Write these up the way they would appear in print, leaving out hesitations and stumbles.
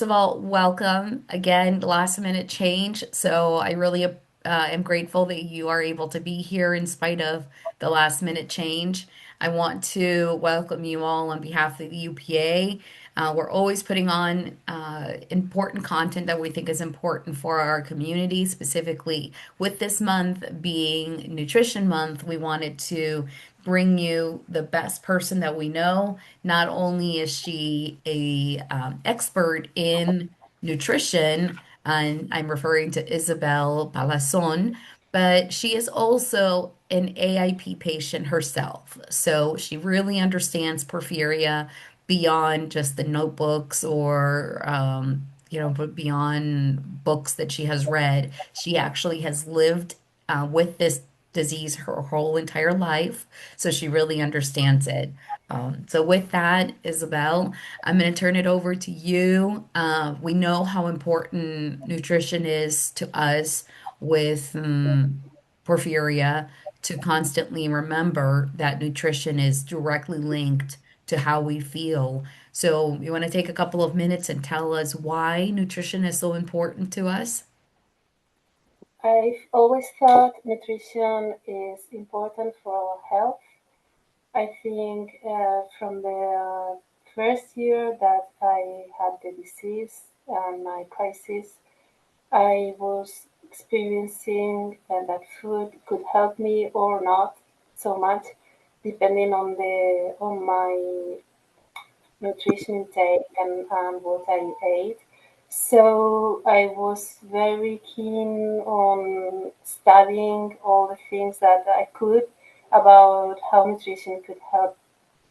Of all, welcome again, last minute change. So I really am grateful that you are able to be here in spite of the last minute change. I want to welcome you all on behalf of the UPA. We're always putting on important content that we think is important for our community, specifically with this month being Nutrition Month. We wanted to bring you the best person that we know. Not only is she a expert in nutrition, and I'm referring to Isabel Palazon, but she is also an AIP patient herself. So she really understands porphyria beyond just the notebooks or but beyond books that she has read. She actually has lived with this disease her whole entire life, so she really understands it. So with that, Isabel, I'm going to turn it over to you. We know how important nutrition is to us with porphyria, to constantly remember that nutrition is directly linked to how we feel. So you want to take a couple of minutes and tell us why nutrition is so important to us? I've always thought nutrition is important for our health. I think from the first year that I had the disease and my crisis, I was experiencing that food could help me or not so much, depending on my nutrition intake and what I ate. So I was very keen on studying all the things that I could about how nutrition could help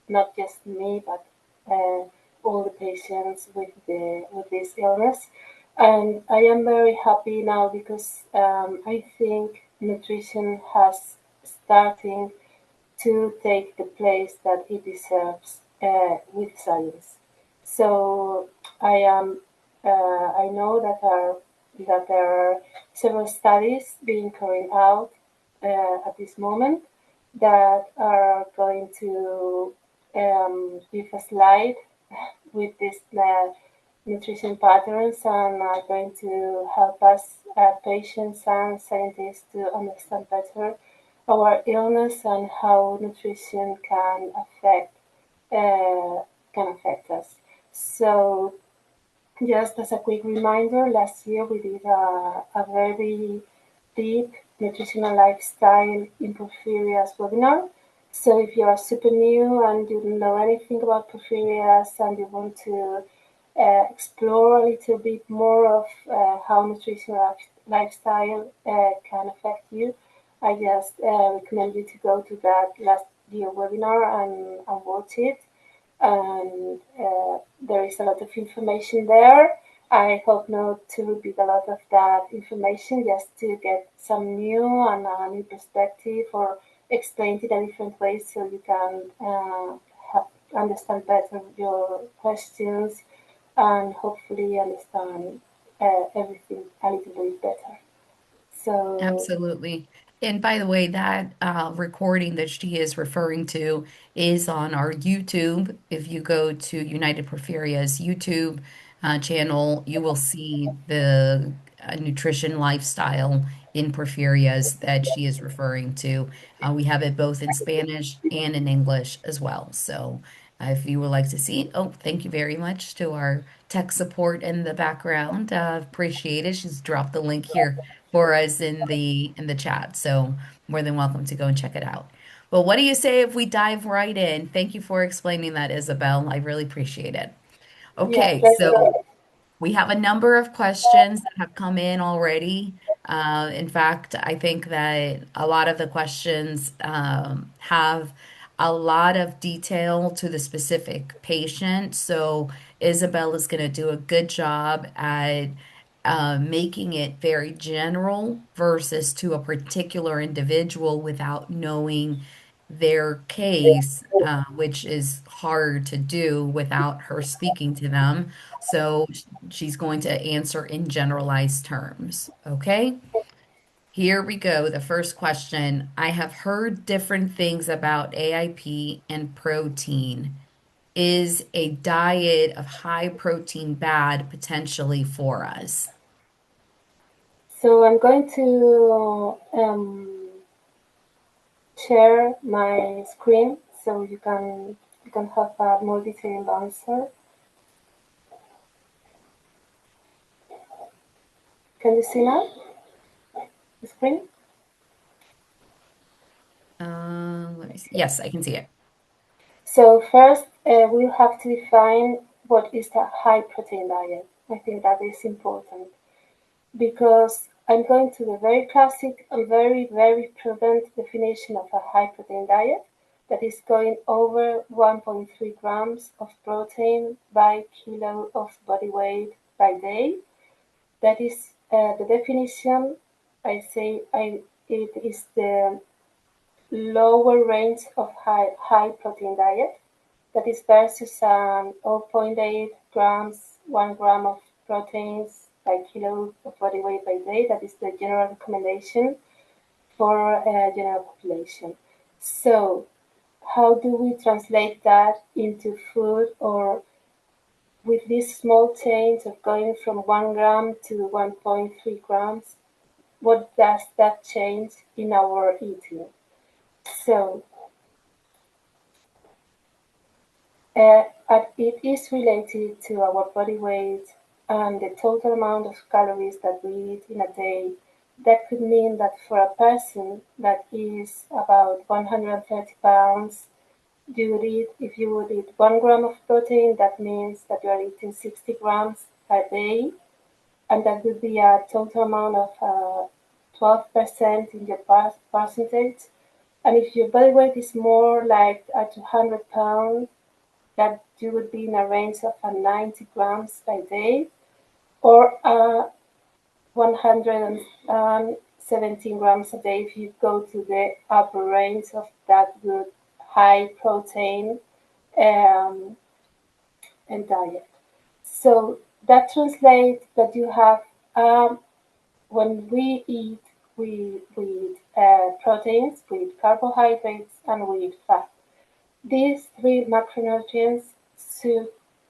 not just me but all the patients with this illness. And I am very happy now because I think nutrition has starting to take the place that it deserves with science. So I am. I know that there are several studies being carried out at this moment that are going to give a slide with these nutrition patterns and are going to help us, patients and scientists, to understand better our illness and how nutrition uh, can affect us. So, just as a quick reminder, last year we did a very deep nutritional lifestyle in Porphyria's webinar. So if you are super new and you don't know anything about Porphyrias and you want to explore a little bit more of how nutritional lifestyle can affect you, I just recommend you to go to that last year webinar and watch it. And there is a lot of information there. I hope not to repeat a lot of that information, just to get some new and a new perspective or explain it in different ways so you can understand better your questions and hopefully understand everything a little bit better. So, Absolutely. And by the way, that recording that she is referring to is on our YouTube. If you go to United Porphyria's YouTube channel, you will see the nutrition lifestyle in Porphyria's that she is referring to. We have it both in Spanish and in English as well. So if you would like to see it, oh, thank you very much to our tech support in the background. Appreciate it. She's dropped the link here for us in the chat. So more than welcome to go and check it out. Well, what do you say if we dive right in? Thank you for explaining that, Isabel. I really appreciate it. yeah, Okay, let's so go. we have a number of questions that have come in already. In fact, I think that a lot of the questions have a lot of detail to the specific patient. So Isabel is going to do a good job at making it very general versus to a particular individual without knowing their case, which is hard to do without her speaking to them. So she's going to answer in generalized terms. Okay, here we go. The first question. I have heard different things about AIP and protein. is a diet of high protein bad potentially for us? So I'm going to share my screen so you can have a more detailed answer. Can you see now the screen? Let me see. Yes, I can see it. So first, we'll have to define what is a high protein diet. I think that is important because I'm going to the very classic and very prudent definition of a high protein diet that is going over 1.3 grams of protein by kilo of body weight by day. That is the definition. It is the lower range of high protein diet. That is versus 0.8 grams, 1 gram of proteins by kilo of body weight by day. That is the general recommendation for general population. So, how do we translate that into food or with this small change of going from 1 gram to 1.3 grams? What does that change in our eating? So, it is related to our body weight and the total amount of calories that we eat in a day. That could mean that for a person that is about 130 pounds, if you would eat 1 gram of protein, that means that you are eating 60 grams a day, and that would be a total amount of 12% in your percentage. And if your body weight is more like at 200 pounds, that you would be in a range of 90 grams by day or 117 grams a day if you go to the upper range of that good high protein um, and diet. So that translates that you have when we eat proteins, we eat carbohydrates, and we eat fat. These three macronutrients should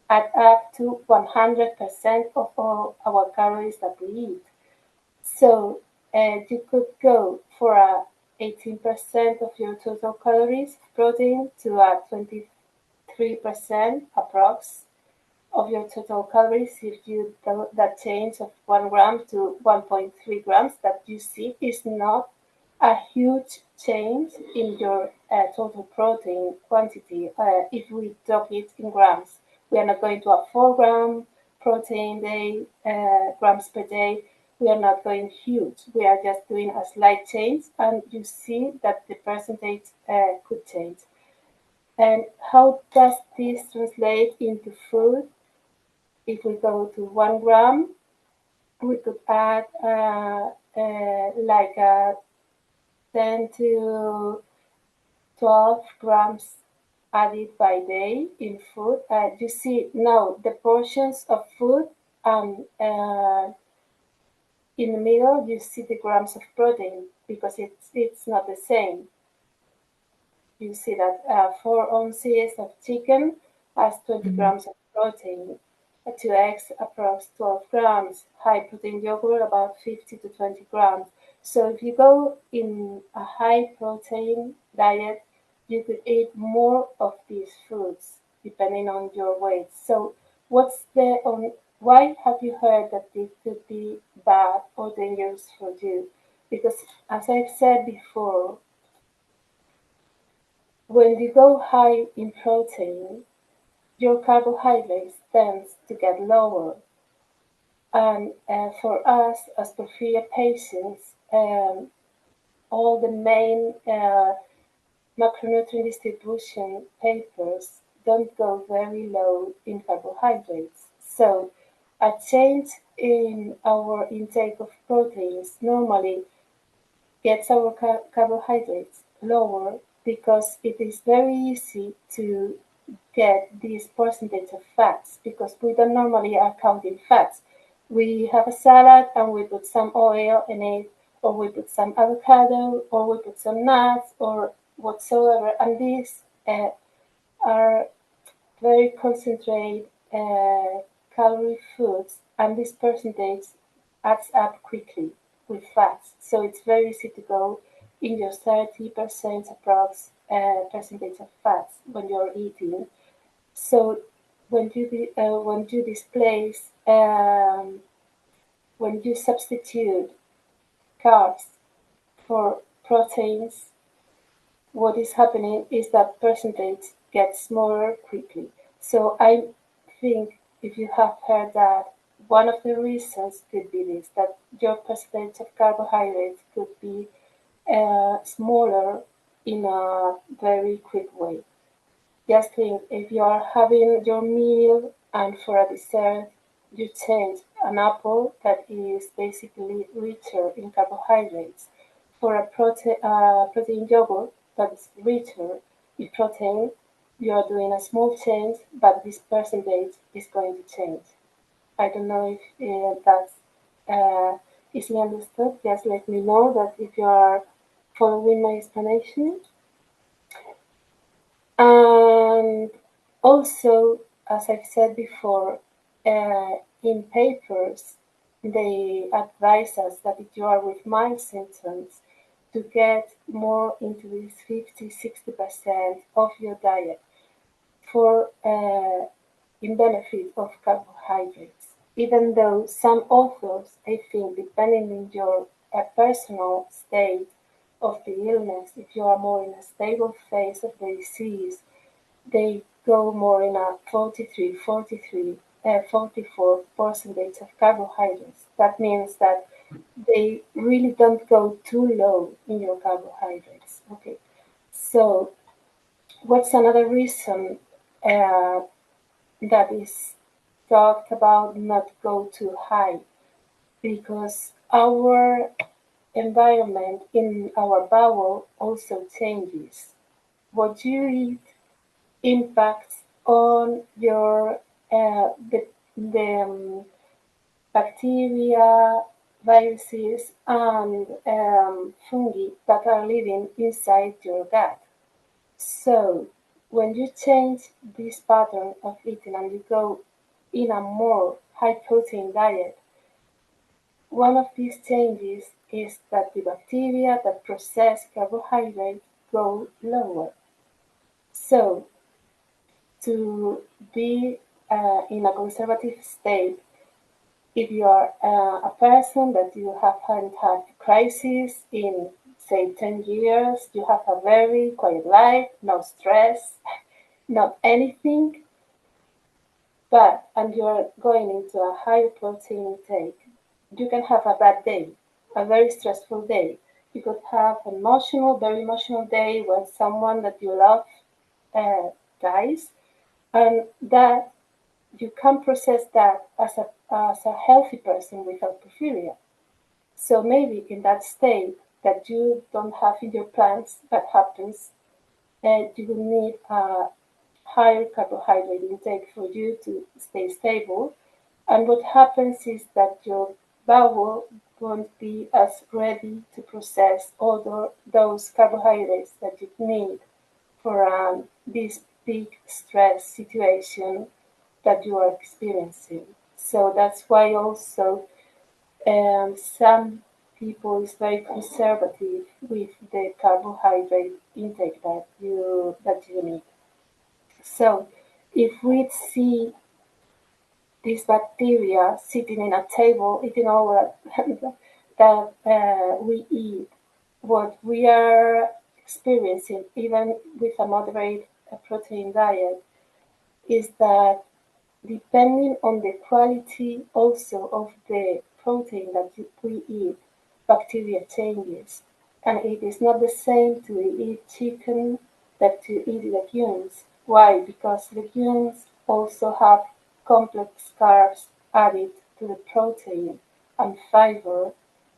add up to 100% of all our calories that we eat. So you could go for a 18% of your total calories of protein to a 23% approx of your total calories if you do that change of 1 gram to 1.3 grams that you see is not a huge change in your total protein quantity if we talk it in grams. We are not going to a 4 gram protein day grams per day. We are not going huge. We are just doing a slight change, and you see that the percentage could change. And how does this translate into food? If we go to 1 gram, we could add like 10 to 12 grams added by day in food. You see now the portions of food, and in the middle you see the grams of protein because it's not the same. You see that 4 ounces of chicken has 20 Mhm. grams of protein, 2 eggs approx 12 grams, high protein yogurt about 50 to 20 grams. So if you go in a high protein diet, you could eat more of these foods depending on your weight. So why have you heard that this could be bad or dangerous for you? Because as I've said before, when you go high in protein, your carbohydrates tends to get lower. And for us as Porphyria patients, all the main macronutrient distribution papers don't go very low in carbohydrates. So a change in our intake of proteins normally gets our carbohydrates lower because it is very easy to get this percentage of fats because we don't normally are counting fats. We have a salad and we put some oil in it, or we put some avocado, or we put some nuts, or whatsoever. And these are very concentrated calorie foods, and this percentage adds up quickly with fats. So it's very easy to go in your 30% approx percentage of fats when you're eating. So when you displace when you substitute carbs for proteins, what is happening is that percentage gets smaller quickly. So I think if you have heard that, one of the reasons could be this, that your percentage of carbohydrates could be smaller in a very quick way. Just think, if you are having your meal and for a dessert you change an apple that is basically richer in carbohydrates for a protein yogurt that's richer in protein, you are doing a small change, but this percentage is going to change. I don't know if that's easily understood. Just let me know that if you are following my explanation. And also, as I've said before, in papers, they advise us that if you are with mild symptoms, to get more into this 50-60% of your diet for in benefit of carbohydrates. Even though some authors, I think, depending on your personal state of the illness, if you are more in a stable phase of the disease, they go more in a 44 percentage of carbohydrates. That means that they really don't go too low in your carbohydrates. Okay, so what's another reason uh, that is talked about not go too high? Because our environment in our bowel also changes. What you eat impacts on your the bacteria, viruses, and fungi that are living inside your gut. So when you change this pattern of eating and you go in a more high protein diet, one of these changes is that the bacteria that process carbohydrates go lower. So to be in a conservative state, if you are a person that you haven't had a crisis in, say, 10 years, you have a very quiet life, no stress, not anything, and you're going into a higher protein intake, you can have a bad day, a very stressful day. You could have an emotional, very emotional day when someone that you love uh, dies, and that you can process that as a healthy person without porphyria. So maybe in that state that you don't have in your plans, that happens, you will need a higher carbohydrate intake for you to stay stable. And what happens is that your bowel won't be as ready to process all those carbohydrates that you need for this big stress situation that you are experiencing. So that's why also some people is very conservative with the carbohydrate intake that you need. So if we see these bacteria sitting in a table eating all that we eat, what we are experiencing, even with a moderate protein diet, is that depending on the quality also of the protein that we eat, bacteria changes. And it is not the same to eat chicken that to eat legumes. Why? Because legumes also have complex carbs added to the protein and fiber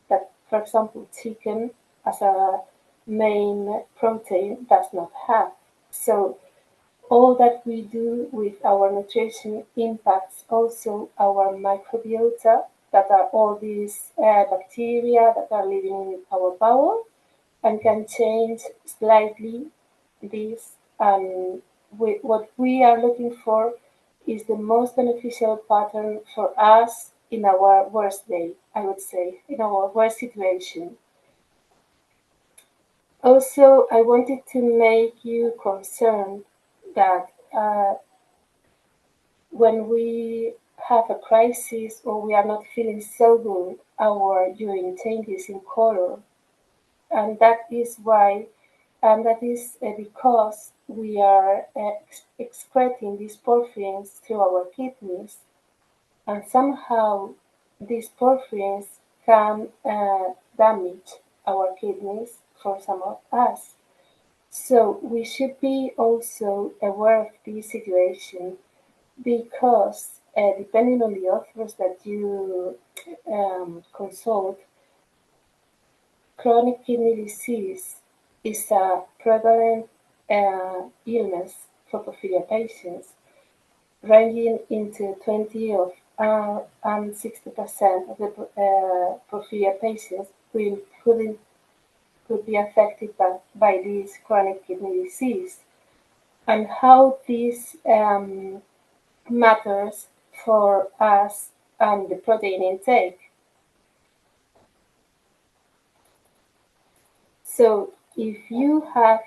that, for example, chicken as a main protein does not have. So all that we do with our nutrition impacts also our microbiota, that are all these bacteria that are living in our bowel and can change slightly this. what we are looking for is the most beneficial pattern for us in our worst day, I would say, in our worst situation. Also, I wanted to make you concerned that when we have a crisis or we are not feeling so good, our urine changes in color, and that is why, and that is because we are excreting these porphyrins through our kidneys, and somehow these porphyrins can damage our kidneys for some of us. So we should be also aware of this situation because depending on the authors that you consult, chronic kidney disease is a prevalent illness for porphyria patients, ranging into 20 of and 60% of the porphyria patients could be affected by this chronic kidney disease, and how this matters for us and the protein intake. So if you have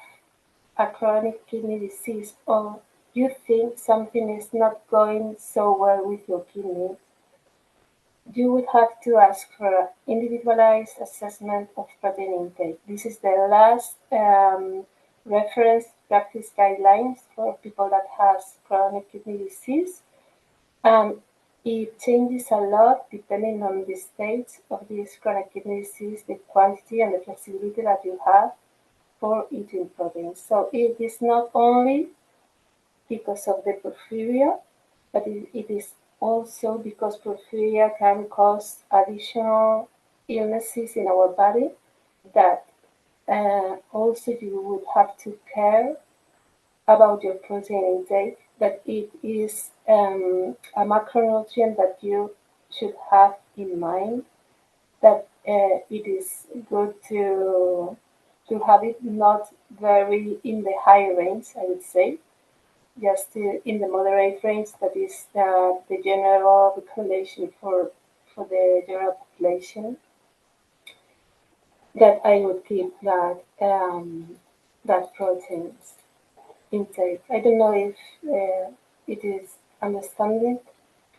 a chronic kidney disease or you think something is not going so well with your kidney, you would have to ask for an individualized assessment of protein intake. This is the last reference practice guidelines for people that has chronic kidney disease. It changes a lot depending on the stage of this chronic kidney disease, the quantity and the flexibility that you have for eating protein. So it is not only because of the porphyria, but it is also because porphyria can cause additional illnesses in our body that also you would have to care about your protein intake, that it is a macronutrient that you should have in mind, that it is good to have it not very in the high range, I would say, just in the moderate range. That is the general recommendation for the general population. That I would keep that proteins intake. I don't know if it is understanding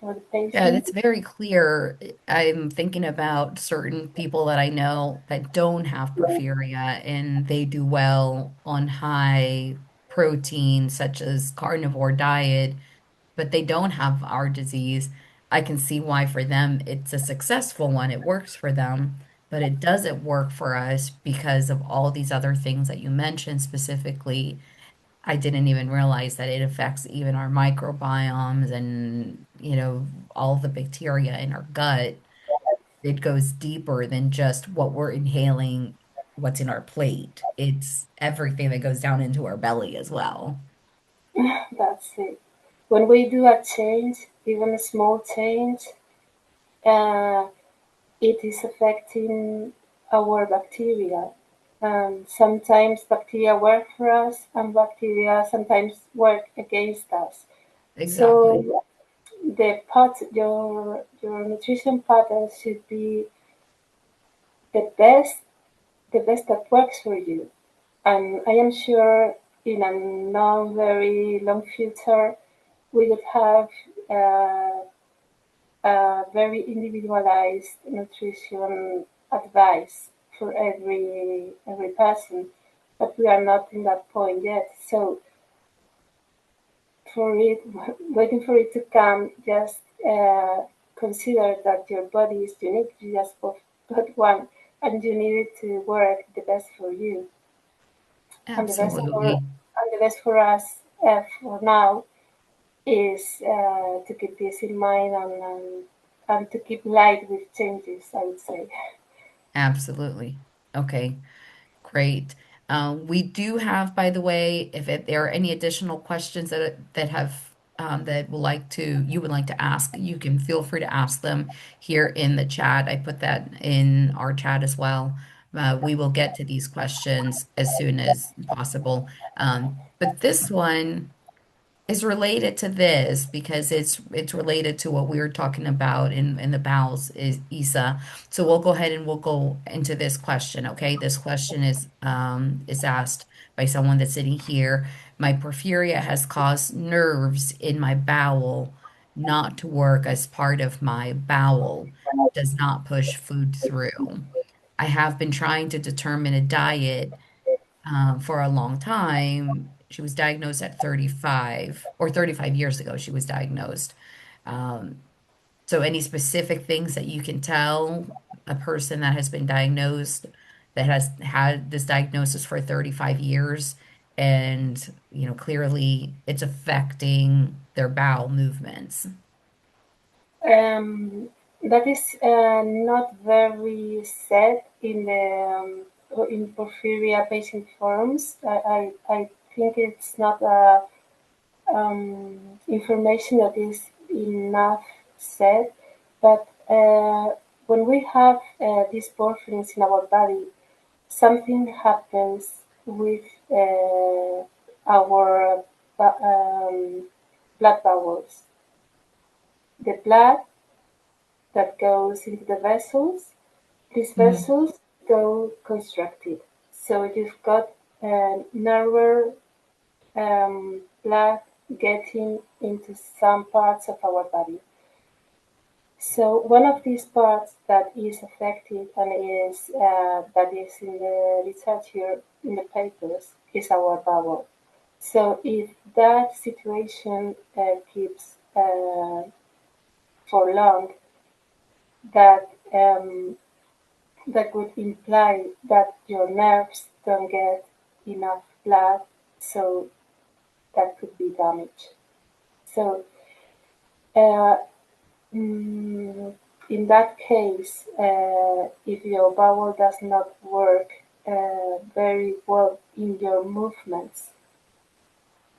for the Yeah, patient. that's very clear. I'm thinking about certain people that I know that don't have porphyria and they do well on high protein, such as carnivore diet, but they don't have our disease. I can see why for them it's a successful one. It works for them, but it doesn't work for us because of all these other things that you mentioned specifically. I didn't even realize that it affects even our microbiomes and, all the bacteria in our gut. It goes deeper than just what we're inhaling, what's in our plate. It's everything that goes down into our belly as well. That's it. When we do a change, even a small change, uh, it is affecting our bacteria. Sometimes bacteria work for us, and bacteria sometimes work against us. Exactly. So your nutrition pattern should be the best the best that works for you. And I am sure in a not very long future we would have uh, a very individualized nutrition advice for every person, but we are not in that point yet. So for it, waiting for it to come, just consider that your body is unique. You just got one, and you need it to work the best for you, and Absolutely. the best for us for now is to keep this in mind and to keep light with changes, I would say. Absolutely. Okay. Great. We do have, by the way, if there are any additional questions that have that you would like to ask, you can feel free to ask them here in the chat. I put that in our chat as well. We will get to these questions as soon as possible. But this one. is related to this because it's related to what we were talking about in the bowels is Isa. So we'll go ahead and we'll go into this question, okay? This question is asked by someone that's sitting here. My porphyria has caused nerves in my bowel not to work as part of my bowel, does not push food through. I have been trying to determine a diet for a long time. She was diagnosed at 35 or 35 years ago, she was diagnosed. Um, so, any specific things that you can tell a person that has been diagnosed, that has had this diagnosis for 35 years, and clearly it's affecting their bowel movements. That is not very set in Porphyria patient forums. I think it's not information that is enough said, but when we have these porphyrins in our body, something happens with our blood bowels. The blood that goes into the vessels, these Mhm. vessels go constricted. So you've got narrower blood getting into some parts of our body. So one of these parts that is affected and is that is in the literature in the papers is our bowel. So if that situation keeps for long, that that would imply that your nerves don't get enough blood, so that could be damaged. So uh, Mm, in that case, if your bowel does not work very well in your movements,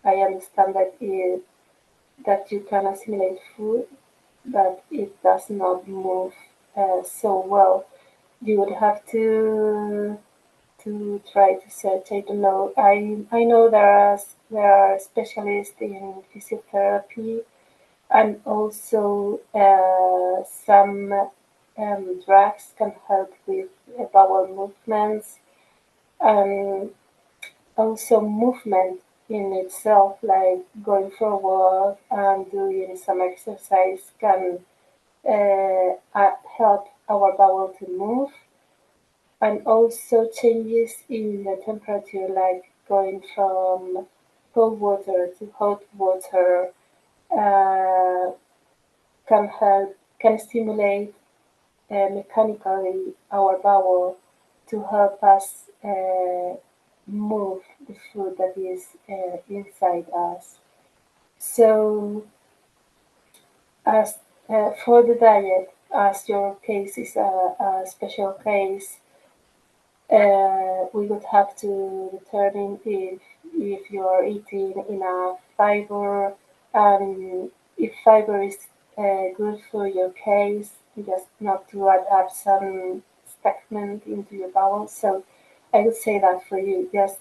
I understand that you can assimilate food, but it does not move so well. You would have to try to search. I don't know. I know there are specialists in physiotherapy and also some drugs can help with bowel movements and also movement in itself, like going for a walk and doing some exercise can help our bowel to move, and also changes in the temperature, like going from cold water to hot water uh, can stimulate mechanically our bowel to help us move the food that is inside us. So, as for the diet, as your case is a special case, we would have to determine if you're eating enough fiber, and if fiber is good for your case, just not to add up some stagnant into your bowel. So I would say that for you, just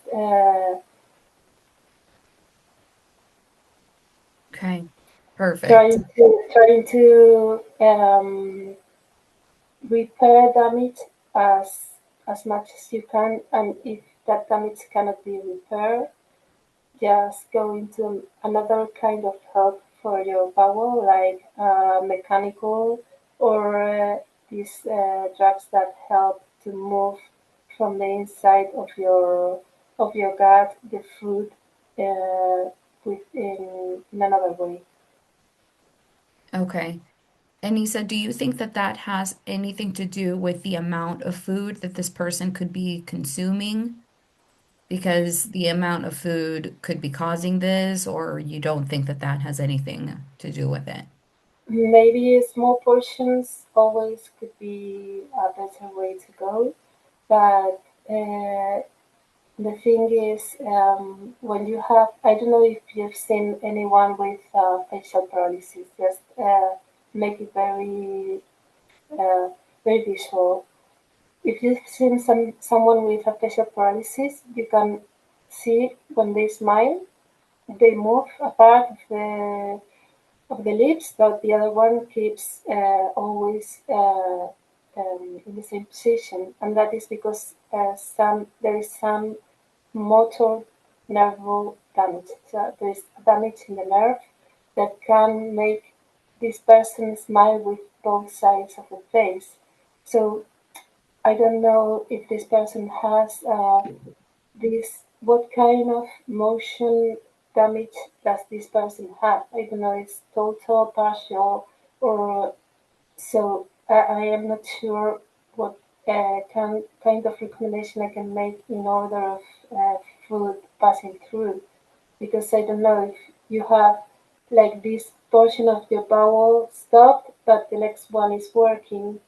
Okay, perfect. trying to repair damage as much as you can, and if that damage cannot be repaired, just go into another kind of help for your bowel, like mechanical or these drugs that help to move from the inside of your gut the food uh, in another way. Okay. Anissa, do you think that that has anything to do with the amount of food that this person could be consuming? Because the amount of food could be causing this, or you don't think that that has anything to do with it? Maybe small portions always could be a better way to go, but the thing is, when you have, I don't know if you've seen anyone with facial paralysis, just make it uh, very visual. If you've seen someone with a facial paralysis, you can see when they smile, they move a part of the lips, but the other one keeps always in the same position, and that is because there is some motor nerve damage. So there is damage in the nerve that can make this person smile with both sides of the face. So I don't know if this person has this. What kind of motion damage does this person have? I don't know. It's total, partial, or so. I am not sure what kind of recommendation I can make in order of food passing through, because I don't know if you have like this portion of your bowel stopped, but the next one is working.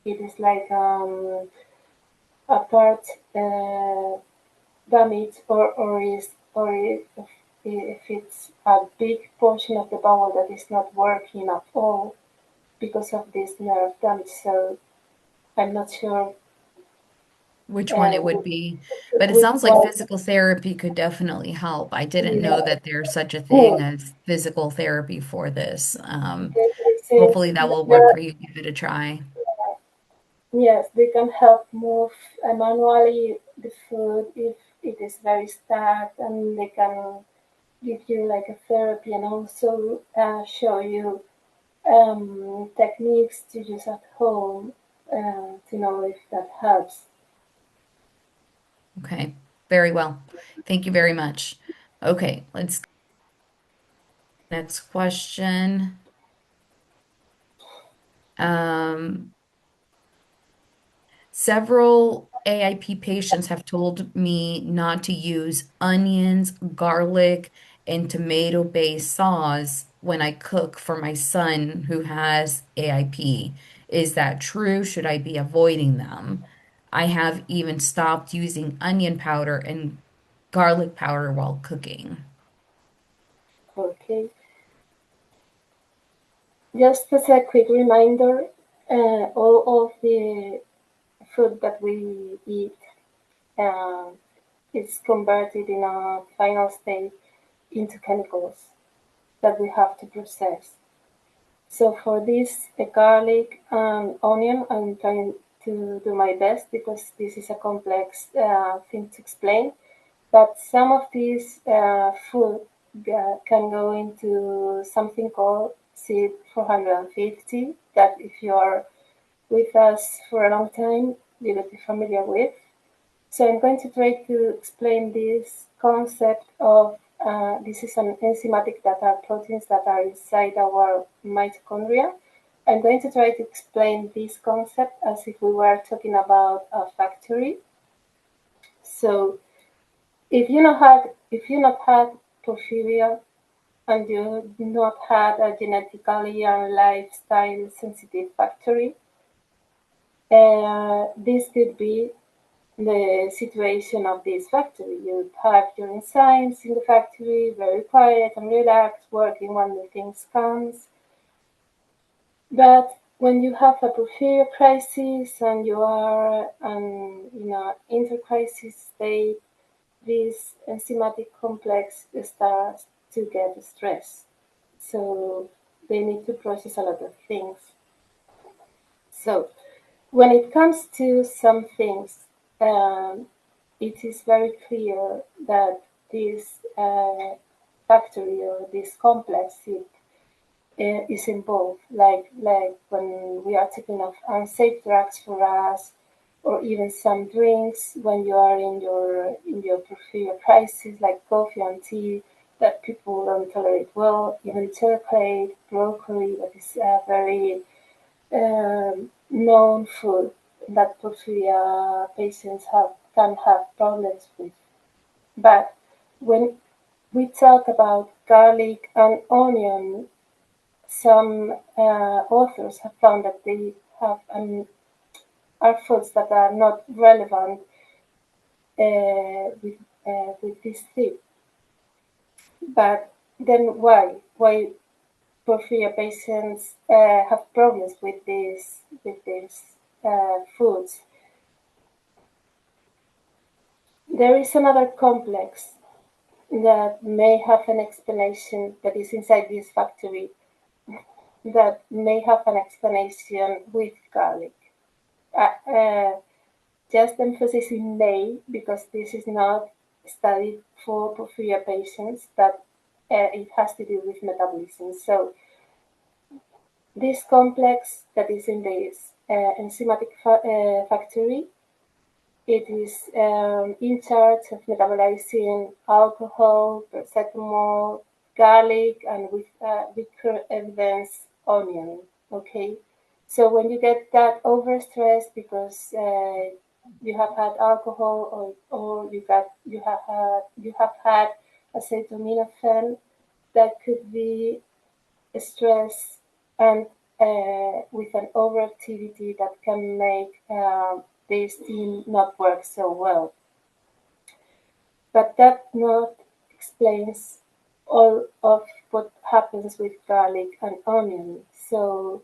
It is like a part damage, or if it's a big portion of the bowel that is not working at all because of this nerve damage. So I'm not sure which one it would which, be. But it which sounds like one. physical therapy could definitely help. I didn't know Yeah. that there's such a thing as physical therapy for this. They say Hopefully that will work there, for you. Give it a try. yes, they can help move manually the food if it is very stuck, and they can give you like a therapy and also show you techniques to use at home to know if that helps. Okay, very well. Thank you very much. Okay, let's next question. Um, Several AIP patients have told me not to use onions, garlic, and tomato-based sauce when I cook for my son who has AIP. Is that true? Should I be avoiding them? I have even stopped using onion powder and garlic powder while cooking. Okay, just as a quick reminder, all of the food that we eat uh, is converted in a final state into chemicals that we have to process. So for this garlic and onion, I'm trying to do my best because this is a complex thing to explain. But some of these food can go into something called SID 450 that if you are with us for a long time, you will be familiar with. So I'm going to try to explain this concept of this is an enzymatic that are proteins that are inside our mitochondria. I'm going to try to explain this concept as if we were talking about a factory. So if you not had porphyria and you not had a genetically and lifestyle sensitive factory, this could be the situation of this factory. You have your enzymes in the factory, very quiet and relaxed, working when the things comes. But when you have a porphyria crisis and you are in an intercrisis state, this enzymatic complex starts to get stressed. So they need to process a lot of things. So when it comes to some things, it is very clear that this factory or this complex is involved. Like when we are taking of unsafe drugs for us, or even some drinks when you are in your porphyria crisis, like coffee and tea that people don't tolerate well, even chocolate, broccoli, that is very known food that porphyria patients can have problems with. But when we talk about garlic and onion, some authors have found that they have are foods that are not relevant with this thing. But then why? Why porphyria patients have problems with these foods? There is another complex that may have an explanation that is inside this factory that may have an explanation with garlic. Uh, uh, just emphasizing may because this is not studied for porphyria patients, that it has to do with metabolism. So this complex that is in this enzymatic factory, it is in charge of metabolizing alcohol, paracetamol, garlic, and with current evidence, onion. Okay, so when you get that overstressed because you have had alcohol or you have had acetaminophen, that could be stress and with an overactivity that can make the steam not work so well. But that not explains all of what happens with garlic and onion. So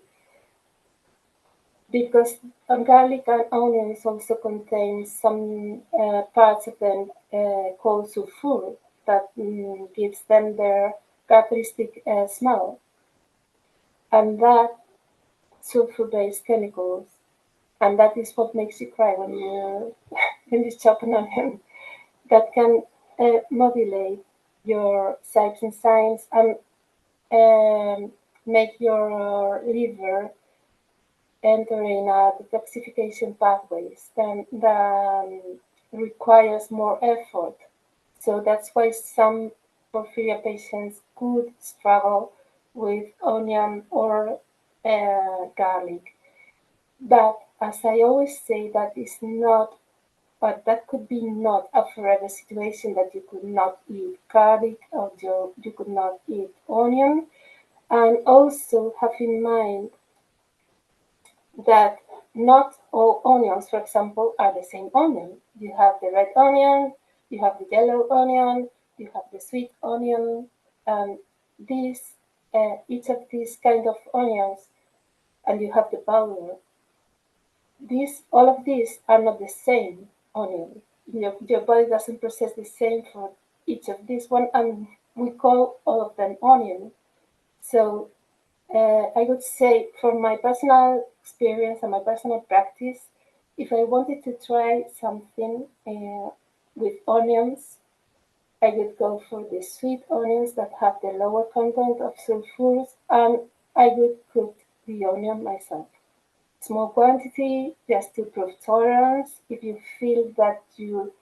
because garlic and onions also contain some parts of them called sulfur that gives them their characteristic smell, and that sulfur-based chemicals, and that is what makes you cry when you when you chop an onion. That can modulate your types and signs and make your liver enter in a detoxification pathways then requires more effort. So that's why some porphyria patients could struggle with onion or garlic. But as I always say, that is not, but that could be not a forever situation that you could not eat garlic or you could not eat onion. And also have in mind that not all onions, for example, are the same onion. You have the red onion, you have the yellow onion, you have the sweet onion, and these, each of these kind of onions, and you have the powder. All of these are not the same onion. Your body doesn't process the same for each of these one, and we call all of them onion. So I would say, from my personal experience and my personal practice, if I wanted to try something with onions, I would go for the sweet onions that have the lower content of sulfurs, and I would cook the onion myself. Small quantity, just to prove tolerance. If you feel that you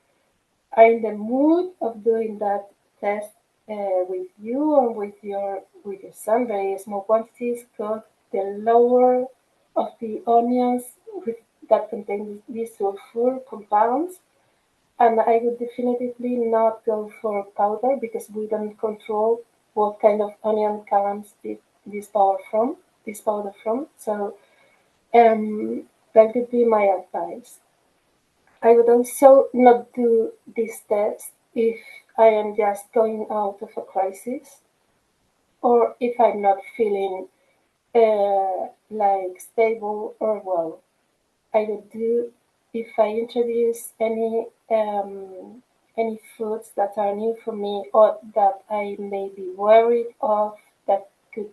are in the mood of doing that test with you or with your son, very small quantities, cook the lower of the onions with, that contain these sulfur compounds. And I would definitively not go for powder because we don't control what kind of onion comes this powder from. This powder from. So that would be my advice. I would also not do these tests if I am just going out of a crisis or if I'm not feeling like stable or well. I would do if I introduce any foods that are new for me or that I may be worried of that could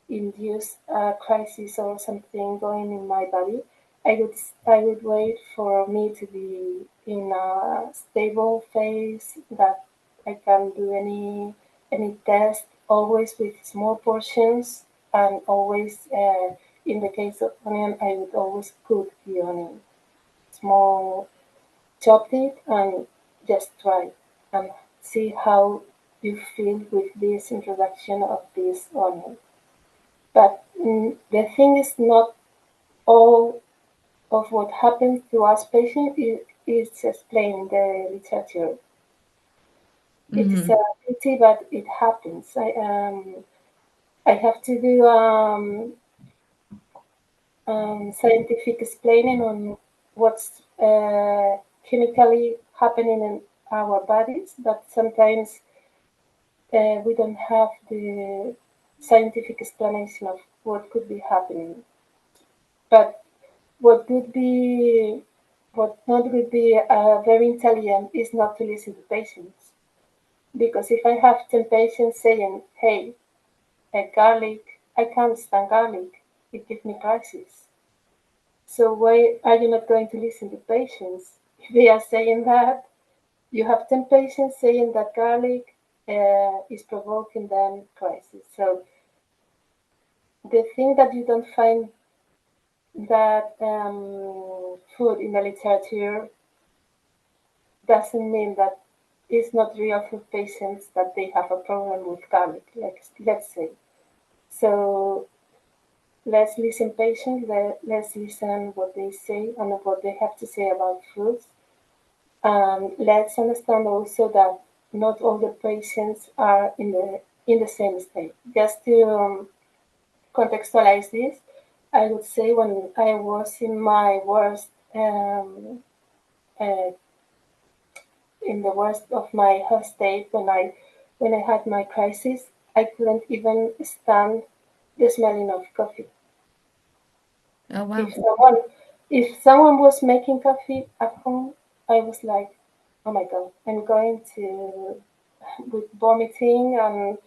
induce a crisis or something going in my body. I would wait for me to be in a stable phase that I can do any test, always with small portions, and always in the case of onion, I would always cook the onion, small, chopped it, and just try and see how you feel with this introduction of this onion. But the thing is, not all of what happens to us patients is explained in the literature. It is a Hmm. pity, but it happens. I have to do scientific explaining on what's chemically happening in our bodies, but sometimes we don't have the scientific explanation of what could be happening. But what would be, what not would be very intelligent is not to listen to patients Because if I have 10 patients saying, hey, garlic, I can't stand garlic, it gives me crisis. So why are you not going to listen to patients? If they are saying that, you have 10 patients saying that garlic is provoking them crisis. So the thing that you don't find that food in the literature doesn't mean that it's not real for patients that they have a problem with garlic, like, let's say. So let's listen patients, let's listen what they say and what they have to say about foods. Let's understand also that not all the patients are in the same state. Just to contextualize this, I would say when I was in my worst, uh, in the worst of my health state, when I had my crisis, I couldn't even stand the smelling of coffee. Oh, If wow. someone if someone was making coffee at home, I was like, oh my god, I'm going to with vomiting and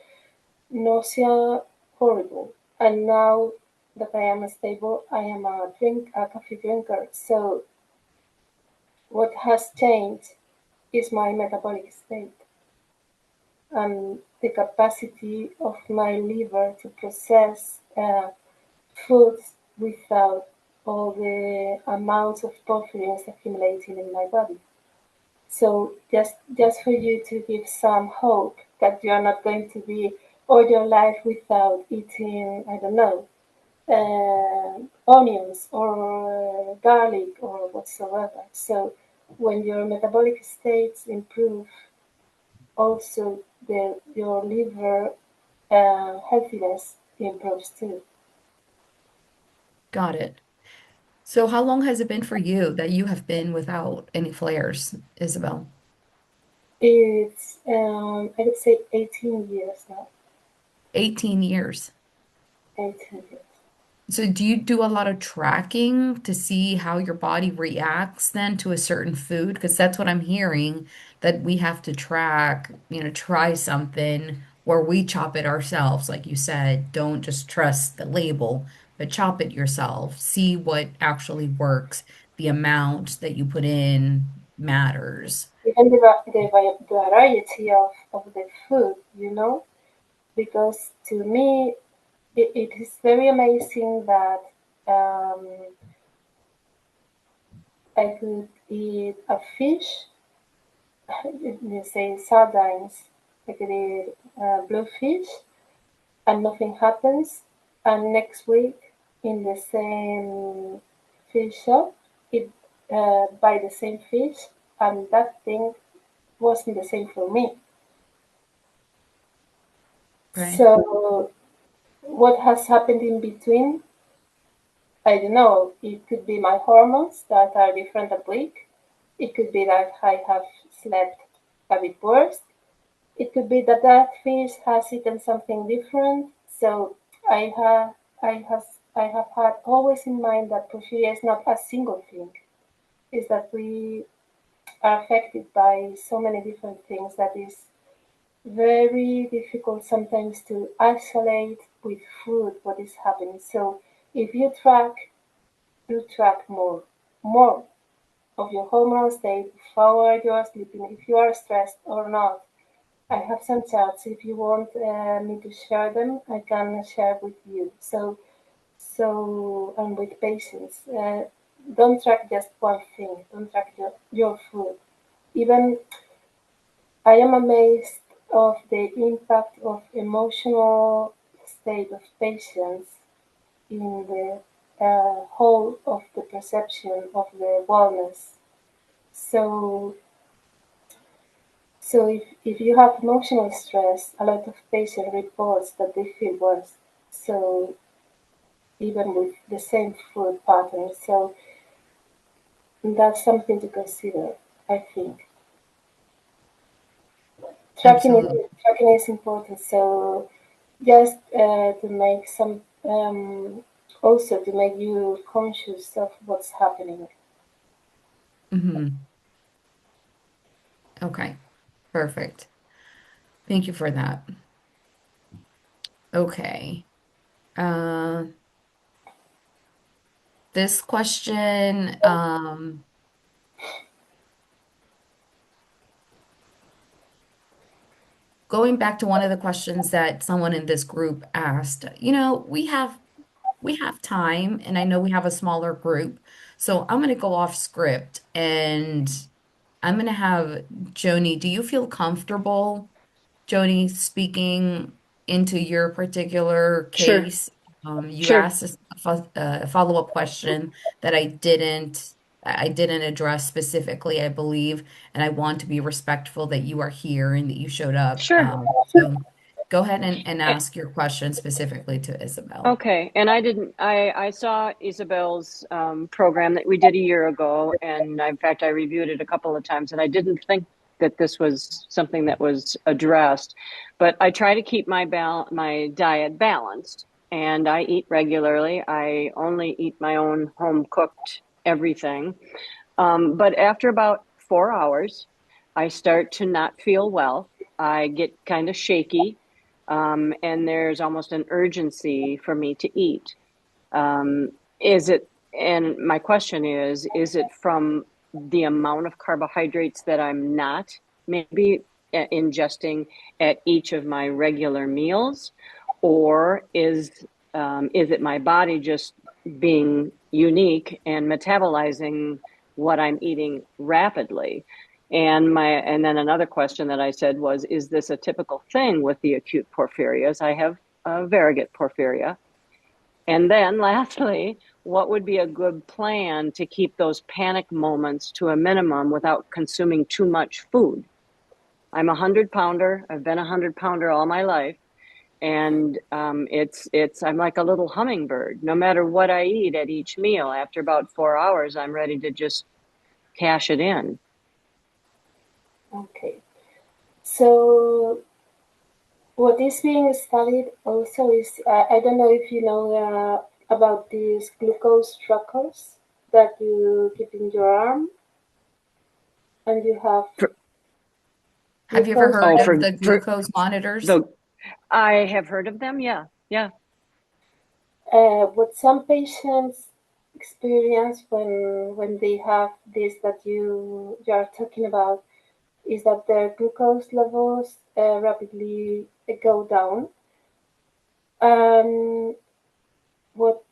nausea, horrible. And now that I am stable, I am a coffee drinker. So what has changed is my metabolic state and the capacity of my liver to process foods without all the amounts of porphyrins accumulating in my body. So just for you to give some hope that you are not going to be all your life without eating, I don't know, onions or garlic or whatsoever. So when your metabolic states improve, also your liver healthiness improves too. Got it. So how long has it been for you that you have been without any flares, Isabel? It's I would say 18 years now. 18 years. 18 years. So do you do a lot of tracking to see how your body reacts then to a certain food? Because that's what I'm hearing, that we have to track, try something or we chop it ourselves. Like you said, don't just trust the label, but chop it yourself. See what actually works. The amount that you put in matters. Even the variety of the food, because to me it is very amazing that um, I could eat a fish, you say sardines, I could eat bluefish, and nothing happens. And next week, in the same fish shop, it buy the same fish, and that thing wasn't the same for me. Right. So, what has happened in between? I don't know. It could be my hormones that are different a week. It could be that I have slept a bit worse. It could be that that fish has eaten something different. So I have I have had always in mind that porphyria is not a single thing. Is that we are affected by so many different things that is very difficult sometimes to isolate with food what is happening. So if you track more of your hormonal state, how you are sleeping, if you are stressed or not. I have some charts. If you want me to share them, I can share with you. So and with patients, don't track just one thing. Don't track your food. Even I am amazed of the impact of emotional state of patients in the whole of the perception of the wellness. So, so if you have emotional stress, a lot of patient reports that they feel worse. So even with the same food pattern, so that's something to consider. I think Absolutely. tracking is important. So just to make some also to make you conscious of what's happening. Hmm. Okay. Perfect. Thank you for that. Okay. Uh, this question, going back to one of the questions that someone in this group asked, we have time, and I know we have a smaller group, so I'm going to go off script, and I'm going to have Joni. Do you feel comfortable, Joni, speaking into your particular Sure, case? You sure. asked a follow-up question that I didn't address specifically, I believe, and I want to be respectful that you are here and that you showed up. Sure. So go ahead and ask your question specifically to Isabel. Okay, and I saw Isabel's program that we did a year ago, and in fact, I reviewed it a couple of times, and I didn't think that this was something that was addressed, but I try to keep my diet balanced, and I eat regularly. I only eat my own home cooked everything. But after about 4 hours, I start to not feel well. I get kind of shaky, and there's almost an urgency for me to eat. Is it, and my question is it from the amount of carbohydrates that I'm not maybe ingesting at each of my regular meals, or is it my body just being unique and metabolizing what I'm eating rapidly? And then another question that I said was, is this a typical thing with the acute porphyrias? I have variegate porphyria. And then lastly, what would be a good plan to keep those panic moments to a minimum without consuming too much food? I'm a 100 pounder. I've been a 100 pounder all my life. And I'm like a little hummingbird. No matter what I eat at each meal, after about 4 hours, I'm ready to just cash it in. Okay. So what is being studied also is I don't know if you know about these glucose trackers that you keep in your arm and you have For, Have you ever glucose. heard oh, of the for glucose monitors? the I have heard of them. Yeah, yeah. What some patients experience when they have this that you are talking about is that their glucose levels rapidly go down. And what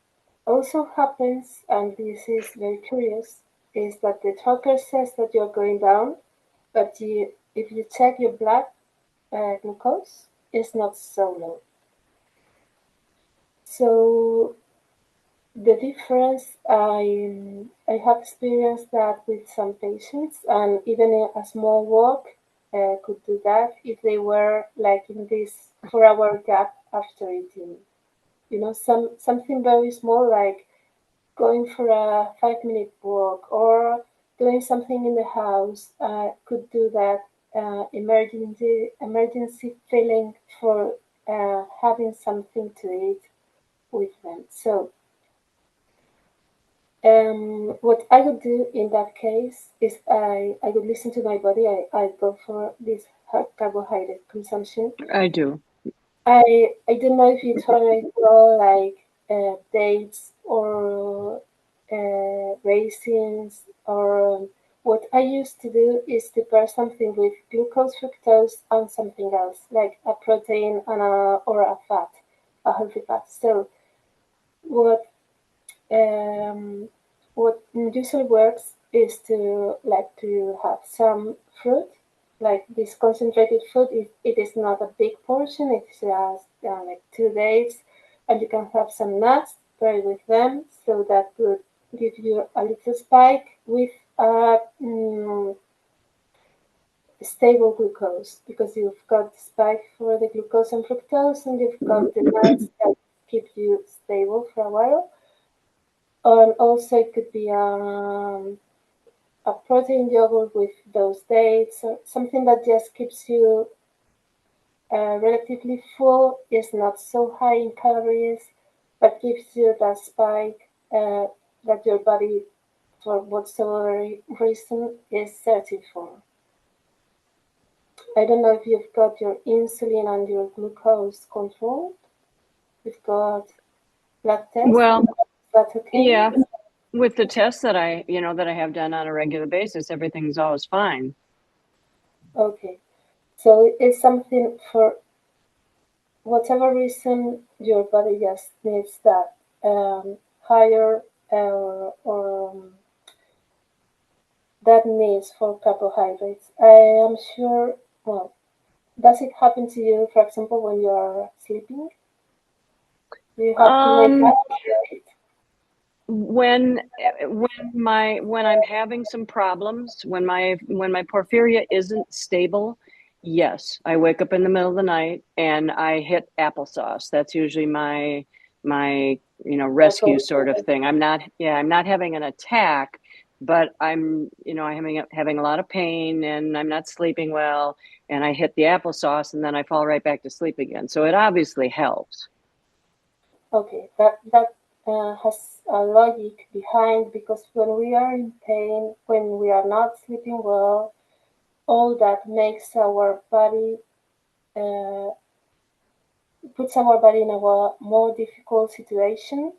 also happens, and this is very curious, is that the tracker says that you're going down, but if you check your blood glucose, it's not so low. So the difference, I have experienced that with some patients, and even a small walk could do that if they were like in this 4 hour gap after eating. Something very small like going for a 5 minute walk or doing something in the house could do that emergency feeling for having something to eat with them. So what I would do in that case is I would listen to my body. I go for this carbohydrate consumption. I do. I don't know if you tolerate well like dates or raisins or what I used to do is to pair something with glucose, fructose, and something else like a protein and or a fat, a healthy fat. So what um, what usually works is to like to have some fruit, like this concentrated fruit. It is not a big portion. It's just like 2 days, and you can have some nuts paired with them, so that would give you a little spike with a stable glucose because you've got the spike for the glucose and fructose, and you've got the nuts that keep you stable for a while. And also it could be a protein yogurt with those dates or something that just keeps you relatively full, is not so high in calories, but gives you that spike that your body, for whatsoever reason, is searching for. I don't know if you've got your insulin and your glucose controlled. You've got blood tests. Well, Is that okay? yeah, with the tests that I have done on a regular basis, everything's always fine. Okay. So it's something for whatever reason your body just needs that higher that needs for carbohydrates. I am sure. Well, does it happen to you, for example, when you are sleeping? Do you have to wake Um, up late? when when I'm having some problems, when my porphyria isn't stable, yes, I wake up in the middle of the night and I hit applesauce. That's usually my rescue Go sort of thing. I'm not having an attack, but I'm having a lot of pain and I'm not sleeping well, and I hit the applesauce and then I fall right back to sleep again. So it obviously helps. Okay, that has a logic behind, because when we are in pain, when we are not sleeping well, all that makes our body uh, puts our body in a more difficult situation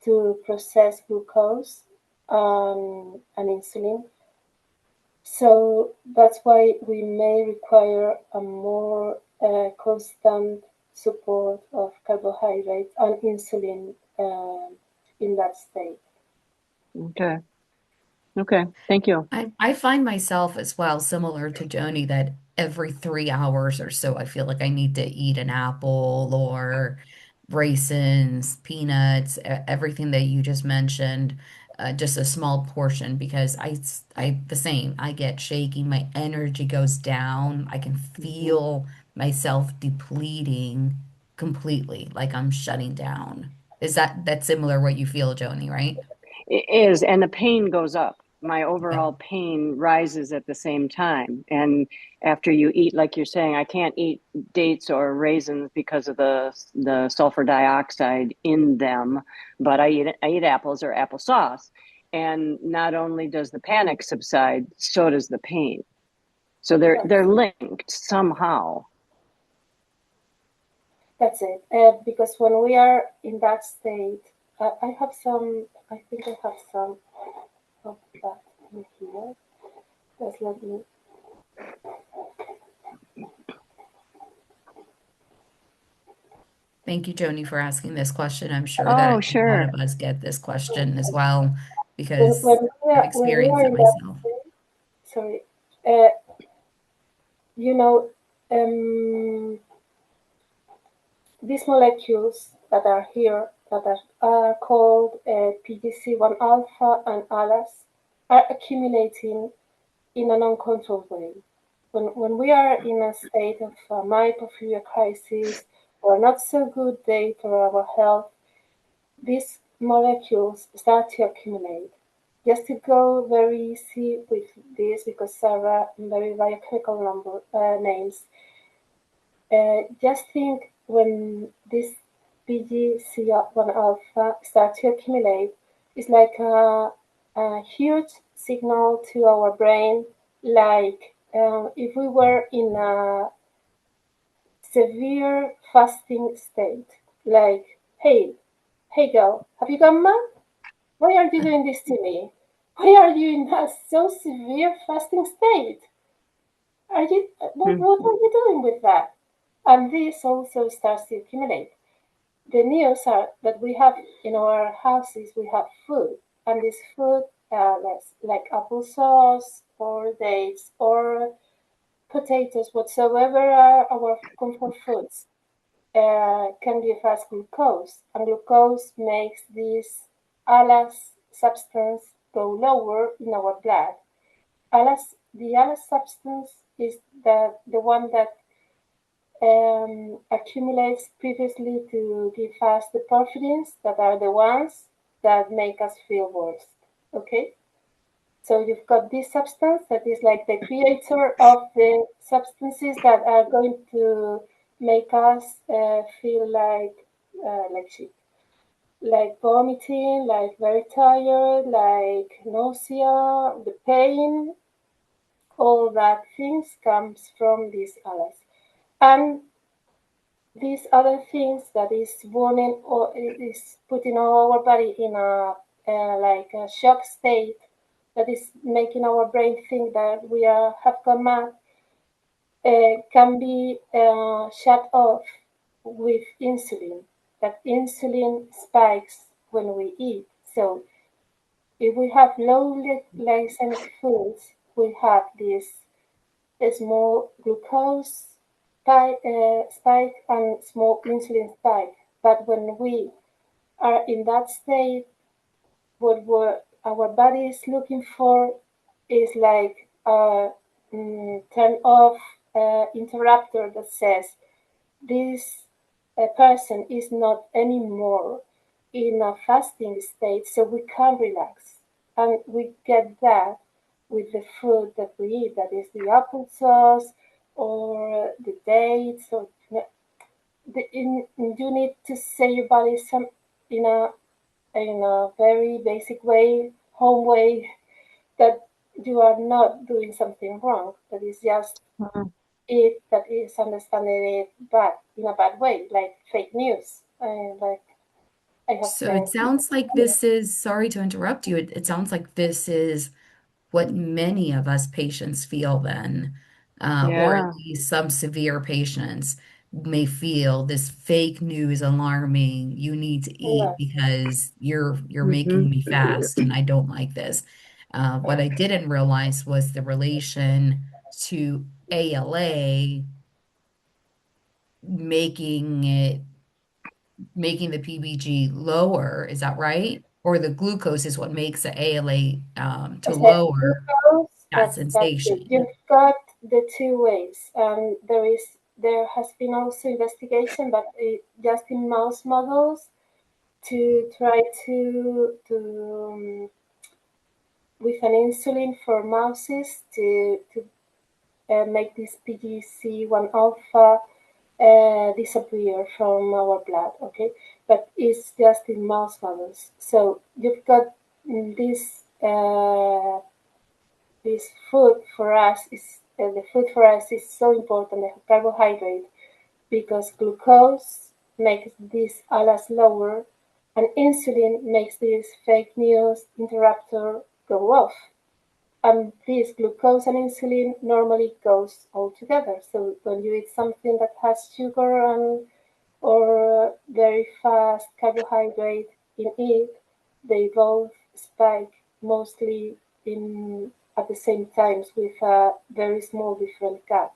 to process glucose and insulin. So that's why we may require a more constant support of carbohydrates and insulin in that state. Okay. Okay. Thank you. I find myself as well, similar to Joni, that every 3 hours or so, I feel like I need to eat an apple or raisins, peanuts, everything that you just mentioned, just a small portion because the same. I get shaky, my energy goes down. I can Mhm. feel myself depleting completely, like I'm shutting down. Is that's similar what you feel, Joni, right? It is, and the pain goes up. My Yeah. overall pain rises at the same time. And after you eat, like you're saying, I can't eat dates or raisins because of the sulfur dioxide in them, but I eat apples or applesauce. And not only does the panic subside, so does the pain. So they're That's linked somehow. that's it. Because when we are in that state, I have some. I think I have some of that in here. Just let me. Thank you, Joni, for asking this question. I'm sure that Oh, a lot sure. of us get this question as well When because I've when we experienced are it in that myself. state, sorry, uh, you know, these molecules that are here that are called PGC1 alpha and ALAS are accumulating in an uncontrolled way. When we are in a state of myopathy crisis or not so good day for our health, these molecules start to accumulate. Just to go very easy with this, because there are very biochemical names, just think when this PGC1 alpha starts to accumulate, it's like a huge signal to our brain, like if we were in a severe fasting state. Like, hey girl, have you gone mad? Why are you doing this to me? Why are you in a so severe fasting state? Are you Hmm. what are you doing with that? And this also starts to accumulate. The news are that we have in our houses we have food, and this food, like applesauce or dates or potatoes, whatsoever are our comfort foods, can give us glucose, and glucose makes this ALAS substance go lower in our blood. The ALAS substance is the one that accumulates previously to give us the porphyrins that are the ones that make us feel worse. Okay? So you've got this substance that is like the creator of the substances that are going to make us feel like shit, like vomiting, like very tired, like nausea, the pain. all that things comes from these allies. And these other things that is warning or is putting our body in a like a shock state that is making our brain think that we are have gone mad can be shut off with insulin. That insulin spikes when we eat. So if we have low glycemic foods, we have this small glucose spike and small insulin spike. But when we are in that state, what our body is looking for is like a turn off interrupter that says this person is not anymore in a fasting state, so we can relax. And we get that with the food that we eat, that is the applesauce or the dates, or you need to say your body some in a very basic way, home way, that you are not doing something wrong. That is just Mhm. it that is understanding it bad in a bad way, like fake news. Like I have So it friends. sounds like this is, sorry to interrupt you, it sounds like this is what many of us patients feel then, or at Yeah. least some severe patients may feel this fake news alarming. You need to eat Yes, because you're Hmm. making me fast and I don't like this. What I didn't realize was the relation to ALA making it making the PBG lower. Is that right? Or the glucose is what makes the ALA to okay, lower glucose. that That's it. sensation. You've got the two ways. There has been also investigation, but just in mouse models to try to with an insulin for mouses to make this PGC1 alpha disappear from our blood, okay? But it's just in mouse models. So you've got this this food for us is the food for us is so important, the carbohydrate, because glucose makes this ALAS lower, and insulin makes this fake news interrupter go off. And this glucose and insulin normally goes all together. So when you eat something that has sugar and or very fast carbohydrate in it, they both spike mostly in at the same times with a very small different gap,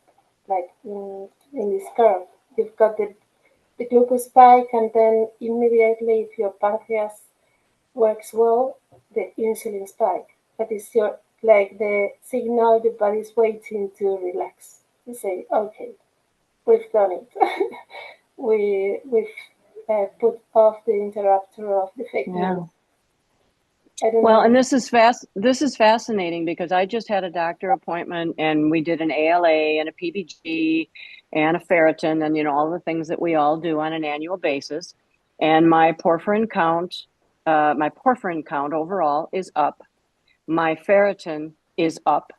like in this curve. You've got the glucose spike, and then immediately, if your pancreas works well, the insulin spike. That is your like the signal the body's waiting to relax. To say, okay, we've done it. We've put off the interrupter of the fake news. Yeah. I don't Well, and know. this is fascinating because I just had a doctor appointment and we did an ALA and a PBG and a ferritin and all the things that we all do on an annual basis. And my porphyrin count overall is up. My ferritin is up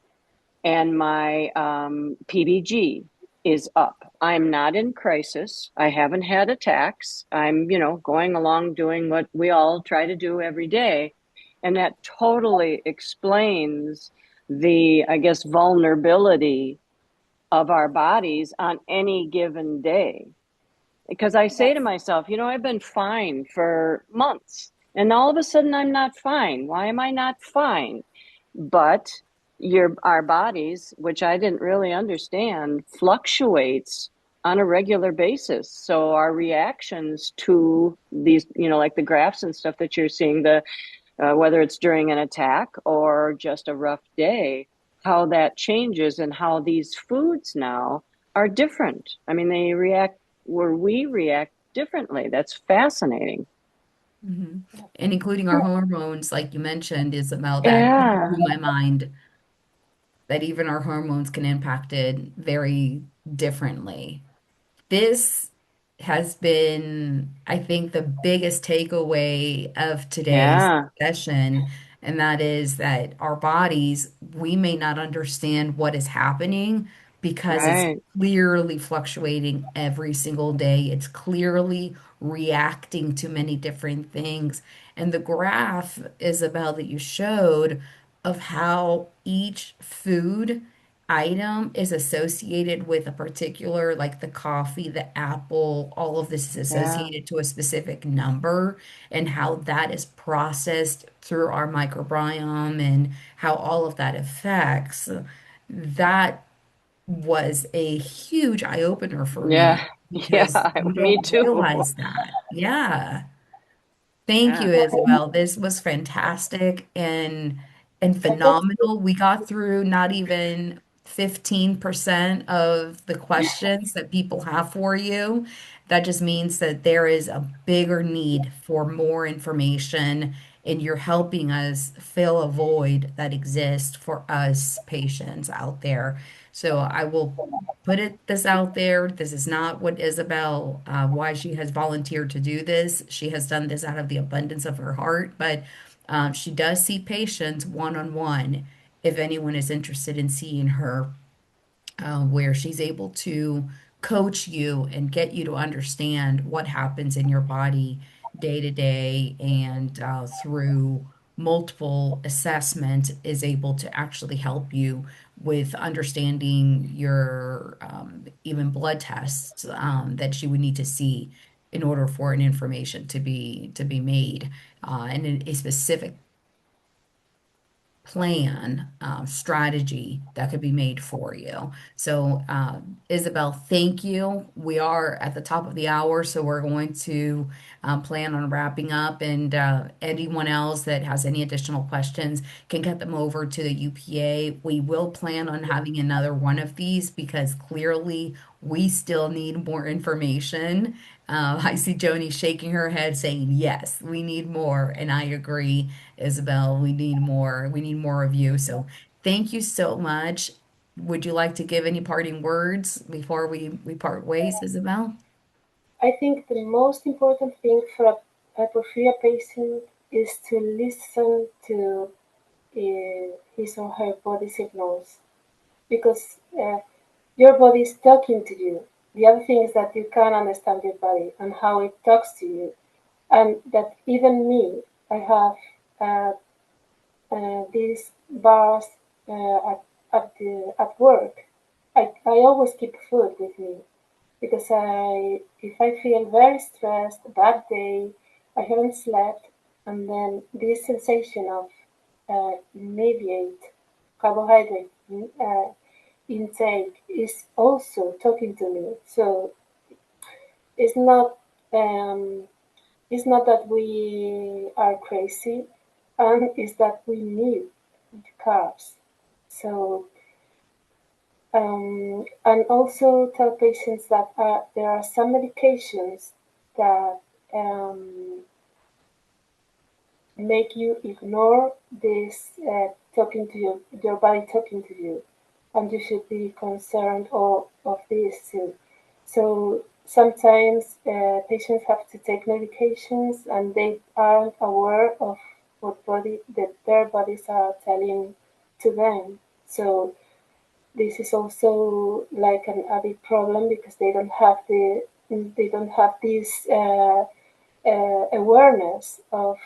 and my PBG is up. I'm not in crisis. I haven't had attacks. I'm, going along doing what we all try to do every day. And that totally explains the, I guess, vulnerability of our bodies on any given day. Because I say to Yes. myself, I've been fine for months and all of a sudden I'm not fine. Why am I not fine? But our bodies, which I didn't really understand, fluctuates on a regular basis. So our reactions to these, like the graphs and stuff that you're seeing, the whether it's during an attack or just a rough day, how that changes and how these foods now are different. I mean, they react where we react differently. That's fascinating. Mhm. And including our hormones, like you mentioned, Isabel, that Yeah. blew my mind that even our hormones can impact it very differently. This has been, I think, the biggest takeaway of today's Yeah. session. and that is that our bodies, we may not understand what is happening because it's Right. clearly fluctuating every single day. It's clearly reacting to many different things. And the graph, Isabel, that you showed of how each food item is associated with a particular, like the coffee, the apple, all of this is Yeah. associated to a specific number, and how that is processed through our microbiome and how all of that affects. That was a huge eye opener for me Yeah. because Yeah. you Me don't too. realize that. Yeah. Thank Yeah. you, Isabel. This was fantastic and I got phenomenal. We got through not even 15% of the questions that people have for you. That just means that there is a bigger need for more information, and you're helping us fill a void that exists for us patients out there. So I will put this out there. This is not what Isabel, why she has volunteered to do this. She has done this out of the abundance of her heart, but she does see patients one on one if anyone is interested in seeing her, where she's able to coach you and get you to understand what happens in your body day to day, and through multiple assessment is able to actually help you with understanding your even blood tests that you would need to see in order for an information to be made, and a specific plan, strategy that could be made for you. So, Isabel, thank you. We are at the top of the hour, so we're going to plan on wrapping up. And anyone else that has any additional questions can get them over to the UPA. We will plan on having another one of these because clearly we still need more information. I see Joni shaking her head saying, yes, we need more. And I agree. Isabel, we need more. We need more of you. So thank you so much. Would you like to give any parting words before we part ways, Isabel? I think the most important thing for a porphyria patient is to listen to his or her body signals because your body is talking to you. The other thing is that you can understand your body and how it talks to you, and that even me, I have uh, these bars at work. I always keep food with me because if I feel very stressed, a bad day, I haven't slept, and then this sensation of immediate carbohydrate intake is also talking to me. So it's not um, it's not that we are crazy, and it's that we need carbs. So and also tell patients that there are some medications that um, make you ignore this talking to your body talking to you, and you should be concerned of this too. So sometimes patients have to take medications and they aren't aware of what body that their bodies are telling to them. So this is also like an added problem because they don't have this awareness of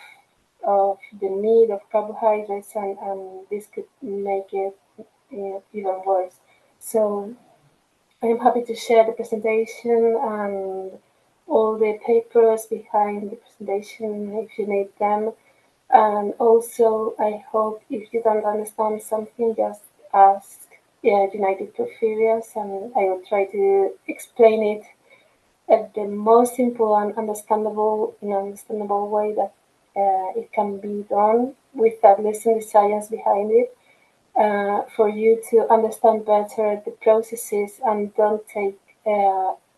the need of carbohydrates, and this could make it even worse. So I'm happy to share the presentation and all the papers behind the presentation if you need them. And also, I hope if you don't understand something, just ask United Porphyrias, and I will try to explain it at the most simple and understandable way that it can be done without listening the science behind it, for you to understand better the processes and don't take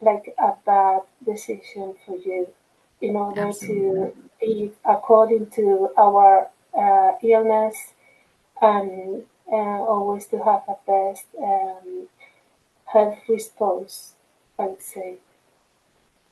like a bad decision for you in order Absolutely. to eat according to our illness, and always to have a best health response, I would say.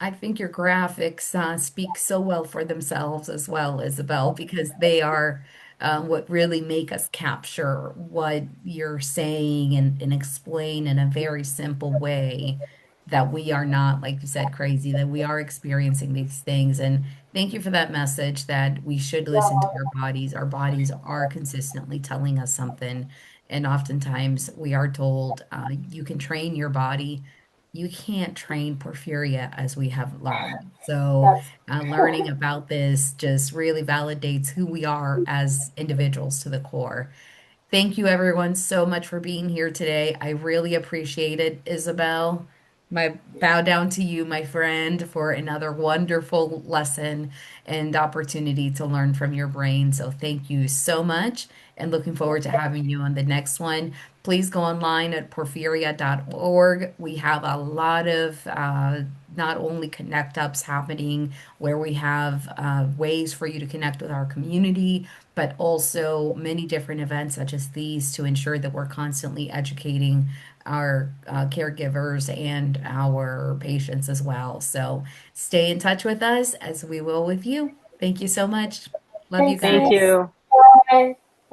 I think your graphics speak so well for themselves as well, Isabel, because they are. what really make us capture what you're saying and explain in a very simple way that we are not, like you said, crazy, that we are experiencing these things. And thank you for that message that we should listen to Yeah, our bodies. Our bodies are consistently telling us something. And oftentimes we are told, you can train your body. You can't train porphyria as we have learned. So, that's learning about this just really validates who we are as individuals to the core. Thank you, everyone, so much for being here today. I really appreciate it, Isabel. My bow down to you, my friend, for another wonderful lesson and opportunity to learn from your brain. So thank you so much and looking forward to having you on the next one. Please go online at porphyria.org. We have a lot of not only connect ups happening where we have ways for you to connect with our community, but also many different events such as these to ensure that we're constantly educating our caregivers and our patients as well. So stay in touch with us as we will with you. Thank you so much. Love you thanks, Thank Miss. guys. you. Bye.